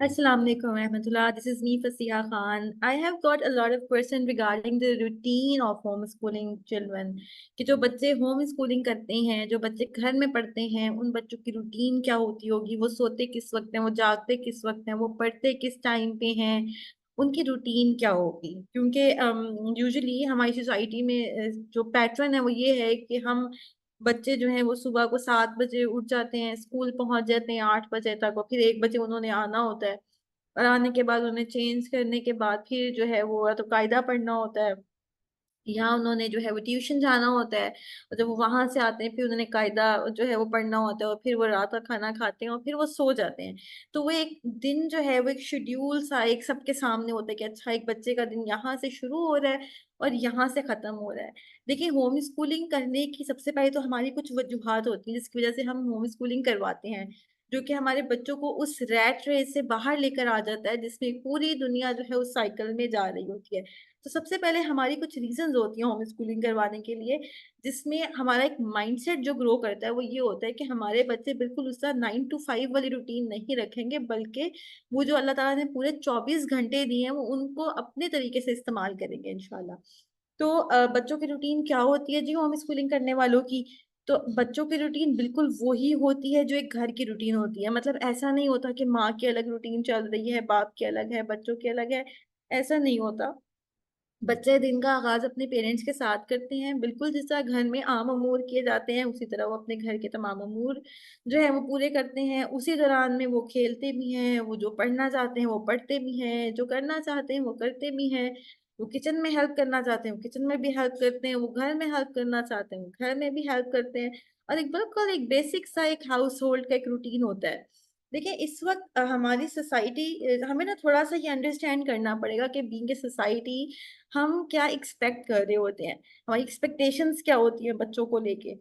Assalamu alaikum warahmatullah. This is me, Fasiya Khan. I have got a lot of questions regarding the routine of homeschooling children. कि जो बच्चे home schooling करते हैं, जो बच्चे घर में पढ़ते हैं, उन बच्चों की रूटीन क्या होती होगी, वो सोते किस वक्त हैं, वो जागते किस वक्त हैं, वो पढ़ते किस टाइम पे हैं, उनकी रूटीन क्या होगी। क्योंकि यूजुअली हमारी सोसाइटी में जो पैटर्न है वो ये है कि हम बच्चे जो हैं वो सुबह को 7 बजे उठ जाते हैं, स्कूल पहुंच जाते हैं 8 बजे तक, और फिर 1 बजे उन्होंने आना होता है। और आने के बाद उन्हें चेंज करने के बाद फिर जो है वो या तो कायदा पढ़ना होता है, यहाँ उन्होंने जो है वो ट्यूशन जाना होता है। और जब वो वहां से आते हैं फिर उन्होंने कायदा जो है वो पढ़ना होता है, और फिर वो रात का खाना खाते हैं और फिर वो सो जाते हैं। तो वो एक दिन जो है वो एक शेड्यूल सा एक सबके सामने होता है कि अच्छा, एक बच्चे का दिन यहाँ से शुरू हो रहा है और यहाँ से खत्म हो रहा है। देखिए, होम स्कूलिंग करने की सबसे पहले तो हमारी कुछ वजूहात होती हैं जिसकी वजह से हम होम स्कूलिंग करवाते हैं, जो कि हमारे बच्चों को उस रैट रेस से बाहर लेकर आ जाता है जिसमें पूरी दुनिया जो है उस साइकिल में जा रही होती है। तो सबसे पहले हमारी कुछ रीजंस होती हैं होम स्कूलिंग करवाने के लिए, जिसमें हमारा एक माइंडसेट जो ग्रो करता है वो ये होता है कि हमारे बच्चे बिल्कुल उसका 9 to 5 वाली रूटीन नहीं रखेंगे, बल्कि वो जो अल्लाह ताला ने पूरे 24 घंटे दिए हैं वो उनको अपने तरीके से इस्तेमाल करेंगे इंशाल्लाह। तो बच्चों की रूटीन क्या होती है जी होम स्कूलिंग करने वालों की? तो बच्चों की रूटीन बिल्कुल वही होती है जो एक घर की रूटीन होती है। मतलब ऐसा नहीं होता कि माँ की अलग रूटीन चल रही है, बाप की अलग है, बच्चों की अलग है। ऐसा नहीं होता। बच्चे दिन का आगाज अपने पेरेंट्स के साथ करते हैं, बिल्कुल जिस तरह घर में आम अमूर किए जाते हैं उसी तरह वो अपने घर के तमाम अमूर जो है वो पूरे करते हैं। उसी दौरान में वो खेलते भी हैं, वो जो पढ़ना चाहते हैं वो पढ़ते भी हैं, जो करना चाहते हैं वो करते भी हैं। वो किचन में हेल्प करना चाहते हैं वो किचन में भी हेल्प करते हैं, वो घर में हेल्प करना चाहते हैं वो घर में भी हेल्प करते हैं। और एक बिल्कुल एक बेसिक सा एक हाउस होल्ड का एक रूटीन होता है। देखिए, इस वक्त हमारी सोसाइटी, हमें ना थोड़ा सा ये अंडरस्टैंड करना पड़ेगा कि बीइंग ए सोसाइटी हम क्या एक्सपेक्ट कर रहे होते हैं, हमारी एक्सपेक्टेशंस क्या होती है बच्चों को लेके।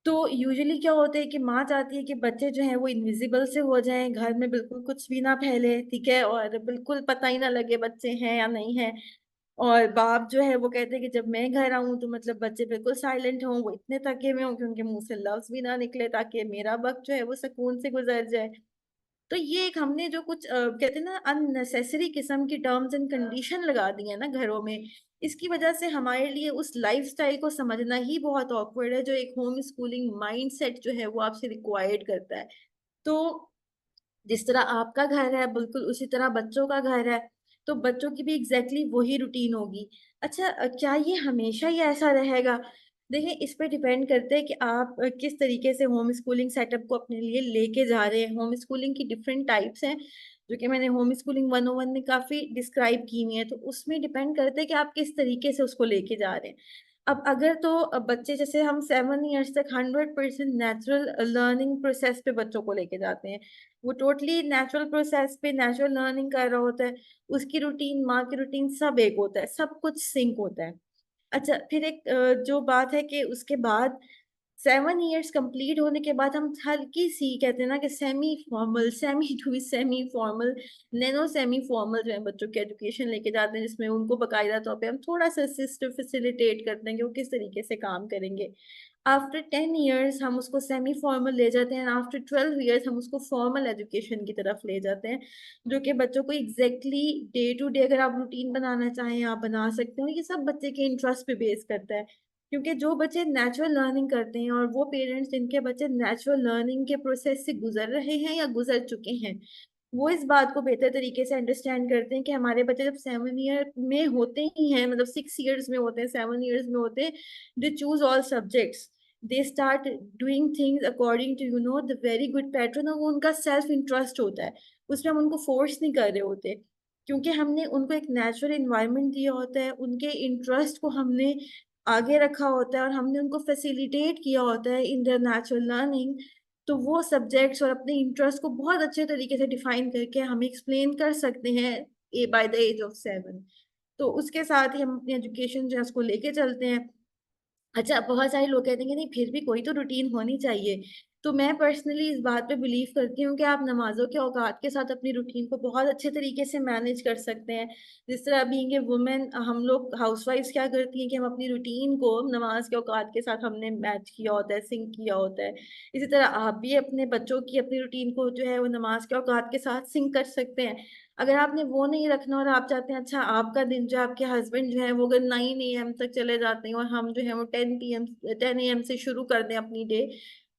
तो यूजुअली क्या होता है कि माँ चाहती है कि बच्चे जो हैं वो इनविजिबल से हो जाएं, घर में बिल्कुल कुछ भी ना फैले, ठीक है, और बिल्कुल पता ही ना लगे बच्चे हैं या नहीं है। और बाप जो है वो कहते हैं कि जब मैं घर आऊं तो मतलब बच्चे बिल्कुल साइलेंट हों, वो इतने थके हुए हों कि उनके मुंह से लफ्ज भी ना निकले, ताकि मेरा वक्त जो है वो सुकून से गुजर जाए। तो ये एक हमने जो कुछ कहते हैं ना अननेसेसरी किस्म की टर्म्स एंड कंडीशन लगा दी है ना घरों में, इसकी वजह से हमारे लिए उस लाइफस्टाइल को समझना ही बहुत ऑकवर्ड है जो एक होम स्कूलिंग माइंडसेट जो है वो आपसे रिक्वायर्ड करता है। तो जिस तरह आपका घर है बिल्कुल उसी तरह बच्चों का घर है, तो बच्चों की भी एग्जैक्टली वही रूटीन होगी। अच्छा, क्या ये हमेशा ही ऐसा रहेगा? देखिए, इस पे डिपेंड करते हैं कि आप किस तरीके से होम स्कूलिंग सेटअप को अपने लिए लेके जा रहे हैं। होम स्कूलिंग की डिफरेंट टाइप्स हैं जो कि मैंने होम स्कूलिंग 101 में काफी डिस्क्राइब की हुई है, तो उसमें डिपेंड करते हैं कि आप किस तरीके से उसको लेके जा रहे हैं। अब अगर तो बच्चे जैसे हम 7 ईयर्स तक 100% नेचुरल लर्निंग प्रोसेस पे बच्चों को लेके जाते हैं, वो टोटली नेचुरल प्रोसेस पे नेचुरल लर्निंग कर रहा होता है, उसकी रूटीन माँ की रूटीन सब एक होता है, सब कुछ सिंक होता है। अच्छा, फिर एक जो बात है कि उसके बाद 7 ईयर्स कंप्लीट होने के बाद हम हल्की सी कहते हैं ना कि semi formal, semi to semi formal, nano semi formal जो है बच्चों की एजुकेशन लेके जाते हैं, जिसमें उनको बकायदा तौर पे हम थोड़ा सा असिस्ट फैसिलिटेट करते हैं कि वो किस तरीके से काम करेंगे। आफ्टर 10 ईयर्स हम उसको सेमी फॉर्मल ले जाते हैं, आफ्टर 12 ईयर्स हम उसको फॉर्मल एजुकेशन की तरफ ले जाते हैं, जो कि बच्चों को एग्जैक्टली डे टू डे अगर आप रूटीन बनाना चाहें आप बना सकते हो। ये सब बच्चे के इंटरेस्ट पे बेस करता है, क्योंकि जो बच्चे नेचुरल लर्निंग करते हैं और वो पेरेंट्स जिनके बच्चे नेचुरल लर्निंग के प्रोसेस से गुजर रहे हैं या गुजर चुके हैं, वो इस बात को बेहतर तरीके से अंडरस्टैंड करते हैं कि हमारे बच्चे जब 7 ईयर में होते ही हैं, मतलब 6 ईयर्स में होते हैं, 7 ईयर्स में होते हैं, they choose all subjects, they start doing things according to the very good pattern, और वो उनका सेल्फ इंटरेस्ट होता है, उसमें हम उनको फोर्स नहीं कर रहे होते, क्योंकि हमने उनको एक नेचुरल इन्वायरमेंट दिया होता है, उनके इंटरेस्ट को हमने आगे रखा होता है और हमने उनको फैसिलिटेट किया होता है इन द नेचुरल लर्निंग। तो वो सब्जेक्ट्स और अपने इंटरेस्ट को बहुत अच्छे तरीके से डिफाइन करके हम एक्सप्लेन कर सकते हैं ए बाय द एज ऑफ 7। तो उसके साथ ही हम अपनी एजुकेशन जो है उसको लेके चलते हैं। अच्छा, बहुत सारे लोग कहते हैं कि नहीं फिर भी कोई तो रूटीन होनी चाहिए। तो मैं पर्सनली इस बात पे बिलीव करती हूँ कि आप नमाज़ों के औकात के साथ अपनी रूटीन को बहुत अच्छे तरीके से मैनेज कर सकते हैं। जिस तरह बीइंग ए वुमेन हम लोग हाउसवाइफ्स क्या करती हैं कि हम अपनी रूटीन को नमाज के औकात के साथ हमने मैच किया होता है, सिंक किया होता है। इसी तरह आप भी अपने बच्चों की अपनी रूटीन को जो है वो नमाज के औकात के साथ सिंक कर सकते हैं। अगर आपने वो नहीं रखना और आप चाहते हैं अच्छा आपका दिन जो आपके हस्बैंड जो है वो अगर 9 AM तक चले जाते हैं और हम जो है वो 10 AM से शुरू कर दें अपनी डे,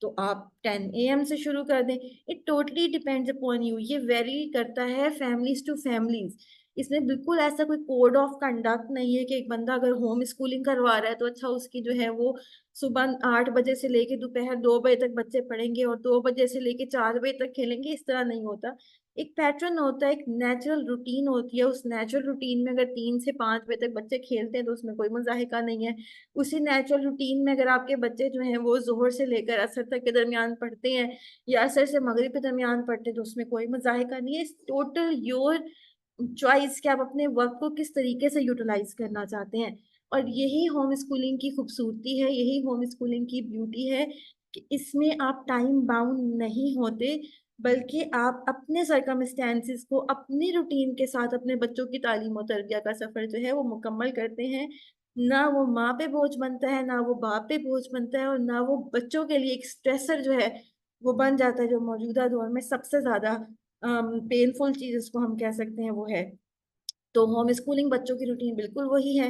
तो आप 10 AM से शुरू कर दें। It totally depends upon you. ये वेरी करता है फैमिलीज टू फैमिलीज। इसमें बिल्कुल ऐसा कोई कोड ऑफ कंडक्ट नहीं है कि एक बंदा अगर होम स्कूलिंग करवा रहा है तो अच्छा उसकी जो है वो सुबह 8 बजे से लेके दोपहर 2 बजे तक बच्चे पढ़ेंगे और 2 बजे से लेके 4 बजे तक खेलेंगे। इस तरह नहीं होता। एक पैटर्न होता है, एक नेचुरल रूटीन होती है। उस नेचुरल रूटीन में अगर 3 से 5 बजे तक बच्चे खेलते हैं तो उसमें कोई मजाहिका नहीं है। उसी नेचुरल रूटीन में अगर आपके बच्चे जो हैं वो जोहर से लेकर असर तक के दरमियान पढ़ते हैं या असर से मगरिब के दरमियान पढ़ते हैं तो उसमें कोई मजाहिका नहीं है। टोटल योर चॉइस कि आप अपने वक्त को किस तरीके से यूटिलाइज करना चाहते हैं। और यही होम स्कूलिंग की खूबसूरती है, यही होम स्कूलिंग की ब्यूटी है कि इसमें आप टाइम बाउंड नहीं होते, बल्कि आप अपने सर्कमस्टेंसेस को अपनी रूटीन के साथ अपने बच्चों की तालीम और तरबियत का सफर जो है वो मुकम्मल करते हैं। ना वो माँ पे बोझ बनता है, ना वो बाप पे बोझ बनता है, और ना वो बच्चों के लिए एक स्ट्रेसर जो है वो बन जाता है, जो मौजूदा दौर में सबसे ज्यादा पेनफुल चीज उसको हम कह सकते हैं वो है। तो होम स्कूलिंग बच्चों की रूटीन बिल्कुल वही है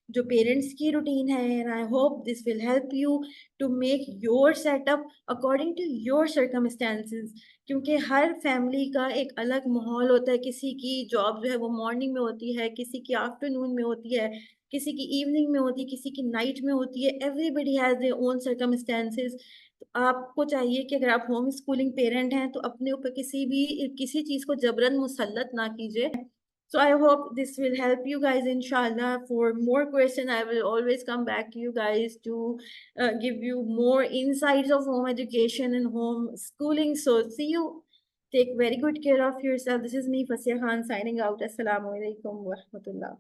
जो पेरेंट्स की रूटीन है। And I hope this will help you to make your setup according to your circumstances. क्योंकि हर फैमिली का एक अलग माहौल होता है। किसी की जॉब जो है वो मॉर्निंग में होती है, किसी की आफ्टरनून में होती है, किसी की इवनिंग में होती है, किसी की नाइट में होती है। Everybody has their own circumstances. तो आपको चाहिए कि अगर आप होम स्कूलिंग पेरेंट हैं तो अपने ऊपर किसी चीज को जबरन मुसल्लत ना कीजिए। So I hope this will help you guys, inshallah. For more question, I will always come back to you guys to give you more insights of home education and home schooling. So see you. Take very good care of yourself. This is me, Fasya Khan, signing out. Assalamu alaikum wa rahmatullah.